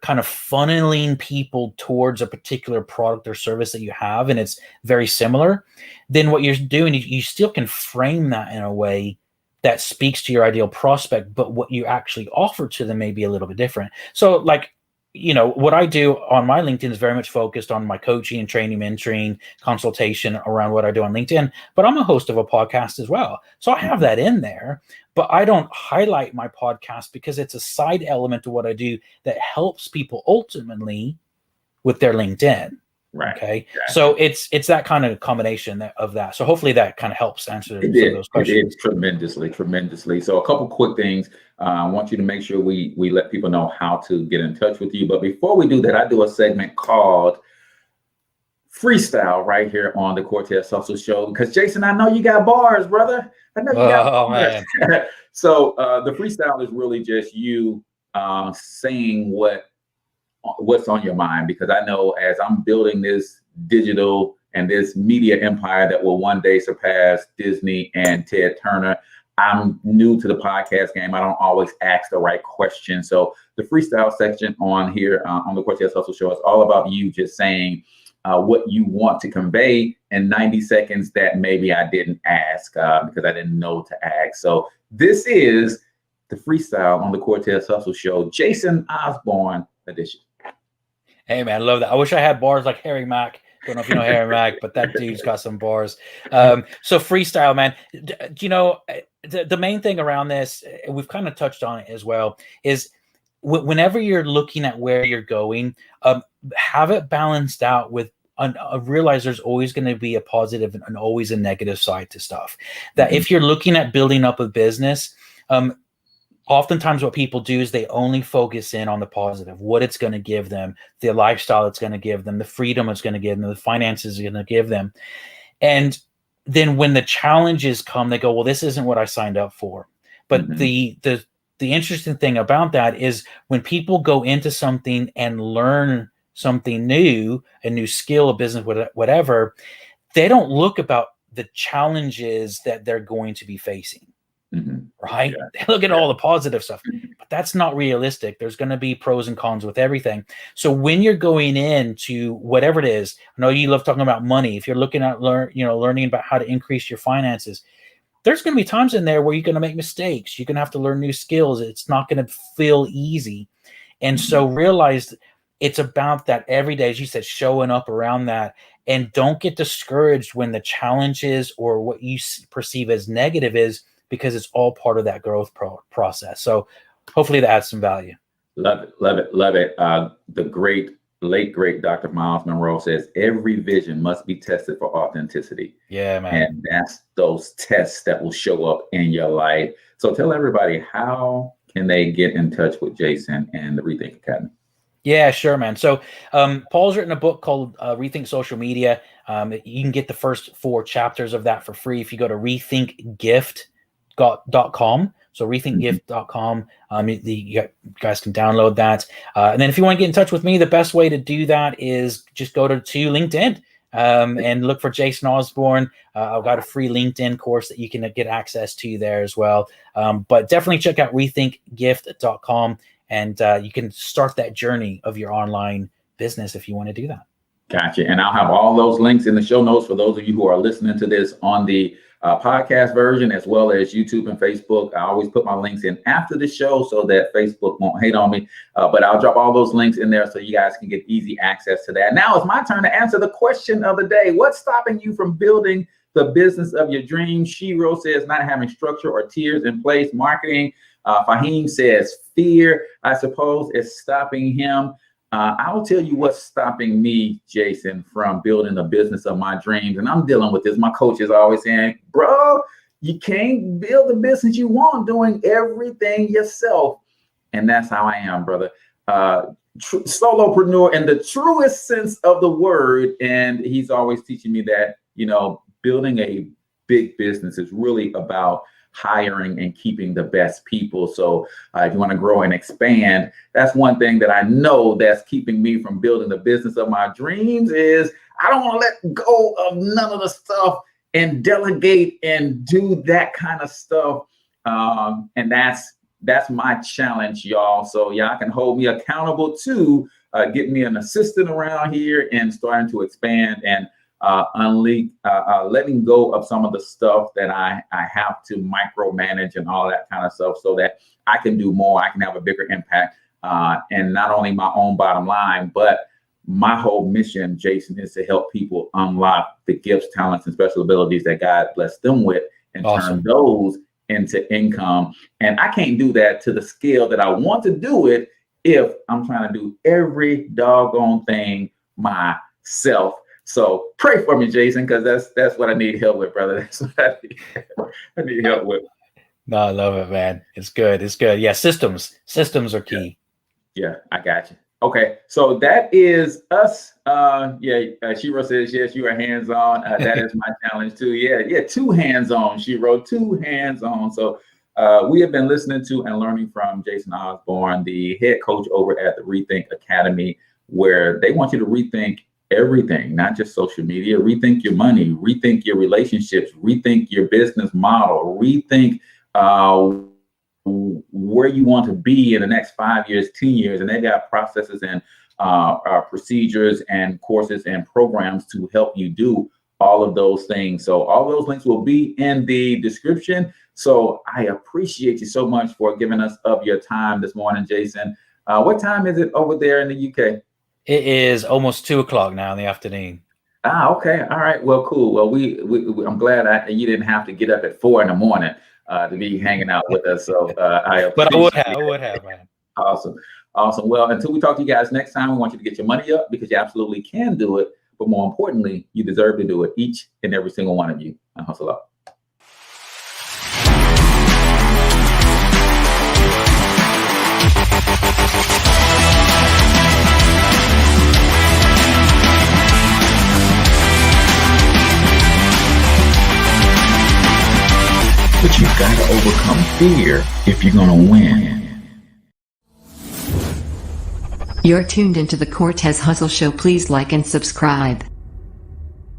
[SPEAKER 2] kind of funneling people towards a particular product or service that you have, and it's very similar, then what you're doing, you still can frame that in a way that speaks to your ideal prospect, but what you actually offer to them may be a little bit different. So like, what I do on my LinkedIn is very much focused on my coaching and training, mentoring, consultation around what I do on LinkedIn, but I'm a host of a podcast as well. So I have that in there, but I don't highlight my podcast because it's a side element to what I do that helps people ultimately with their LinkedIn. Right. Okay. Exactly. So it's that kind of combination of that. So hopefully that kind of helps answer some of those questions.
[SPEAKER 3] It did tremendously. So a couple quick things. I want you to make sure we let people know how to get in touch with you. But before we do that, I do a segment called Freestyle right here on the Cortez Hustle Show. Because Jason, I know you got bars, brother. I know you got bars. Man. So the freestyle is really just you saying what's on your mind, because I know as I'm building this digital and this media empire that will one day surpass Disney and Ted Turner, I'm new to the podcast game. I don't always ask the right question. So the freestyle section on here on the Cortez Hustle Show is all about you just saying what you want to convey in 90 seconds that maybe I didn't ask because I didn't know to ask. So this is the freestyle on the Cortez Hustle Show, Jason Osborn edition.
[SPEAKER 2] Hey man, I love that. I wish I had bars like Harry Mack. Don't know if you know Harry Mack, but that dude's got some bars. So freestyle, man. The main thing around this, we've kind of touched on it as well, is whenever you're looking at where you're going, have it balanced out with realize there's always going to be a positive and always a negative side to stuff. That if you're looking at building up a business, oftentimes what people do is they only focus in on the positive, what it's going to give them, the lifestyle it's going to give them, the freedom it's going to give them, the finances it's going to give them. And then when the challenges come, they go, well, this isn't what I signed up for. But the interesting thing about that is when people go into something and learn something new, a new skill, a business, whatever, they don't look about the challenges that they're going to be facing. Right? Yeah. They look at all the positive stuff, but that's not realistic. There's going to be pros and cons with everything. So when you're going into whatever it is, I know you love talking about money. If you're looking at learning about how to increase your finances, there's going to be times in there where you're going to make mistakes. You're going to have to learn new skills. It's not going to feel easy. And so realize it's about that every day, as you said, showing up around that, and don't get discouraged when the challenges or what you perceive as negative is, because it's all part of that growth process. So hopefully that adds some value.
[SPEAKER 3] Love it. The great late great Dr. Miles Monroe says every vision must be tested for authenticity.
[SPEAKER 2] Yeah, man.
[SPEAKER 3] And that's those tests that will show up in your life. So tell everybody, how can they get in touch with Jason and the ReThink Academy?
[SPEAKER 2] Yeah, sure, man. So Paul's written a book called Rethink Social Media. You can get the first 4 chapters of that for free if you go to rethinkgift.com. So rethinkgift.com. You guys can download that. And then if you want to get in touch with me, the best way to do that is just go to LinkedIn and look for Jason Osborn. I've got a free LinkedIn course that you can get access to there as well. But definitely check out rethinkgift.com. And you can start that journey of your online business if you want to do that.
[SPEAKER 3] Gotcha. And I'll have all those links in the show notes for those of you who are listening to this on the podcast version, as well as YouTube and Facebook. I always put my links in after the show so that Facebook won't hate on me. But I'll drop all those links in there so you guys can get easy access to that. Now it's my turn to answer the question of the day. What's stopping you from building the business of your dreams? Shiro says not having structure or tiers in place. Marketing. Fahim says fear, I suppose, is stopping him. I will tell you what's stopping me, Jason, from building the business of my dreams. And I'm dealing with this. My coach is always saying, bro, you can't build the business you want doing everything yourself. And that's how I am, brother. Solopreneur in the truest sense of the word. And he's always teaching me that, building a big business is really about hiring and keeping the best people. So if you want to grow and expand, that's one thing that I know that's keeping me from building the business of my dreams is I don't want to let go of none of the stuff and delegate and do that kind of stuff. And that's my challenge, y'all. So y'all can hold me accountable to getting me an assistant around here and starting to expand and letting go of some of the stuff that I have to micromanage and all that kind of stuff so that I can do more. I can have a bigger impact and not only my own bottom line, but my whole mission, Jason, is to help people unlock the gifts, talents, and special abilities that God blessed them with and turn those into income. And I can't do that to the scale that I want to do it if I'm trying to do every doggone thing myself. So pray for me, Jason, because that's what I need help with, brother. That's what I need help with.
[SPEAKER 2] No, I love it, man. It's good. It's good. Yeah, systems are key.
[SPEAKER 3] Yeah, I got you. Okay, so that is us. Shiro says, yes, you are hands-on. That is my challenge too. Yeah, 2 hands-on. She wrote 2 hands-on. So we have been listening to and learning from Jason Osborn, the head coach over at the ReThink Academy, where they want you to rethink everything, not just social media. Rethink your money, rethink your relationships, rethink your business model, rethink where you want to be in the next 5 years, 10 years. And they got processes and procedures and courses and programs to help you do all of those things. So all those links will be in the description. So I appreciate you so much for giving us of your time this morning, Jason. What time is it over there in the UK?
[SPEAKER 2] It is almost 2:00 now in the afternoon.
[SPEAKER 3] Okay. All right. Well, cool. Well, I'm glad you didn't have to get up at 4 a.m. To be hanging out with us. So I would have, man. Awesome. Well, until we talk to you guys next time, we want you to get your money up because you absolutely can do it. But more importantly, you deserve to do it. Each and every single one of you. And hustle up. But you've got to overcome fear if you're going to win.
[SPEAKER 8] You're tuned into the Cortez Hustle Show. Please like and subscribe.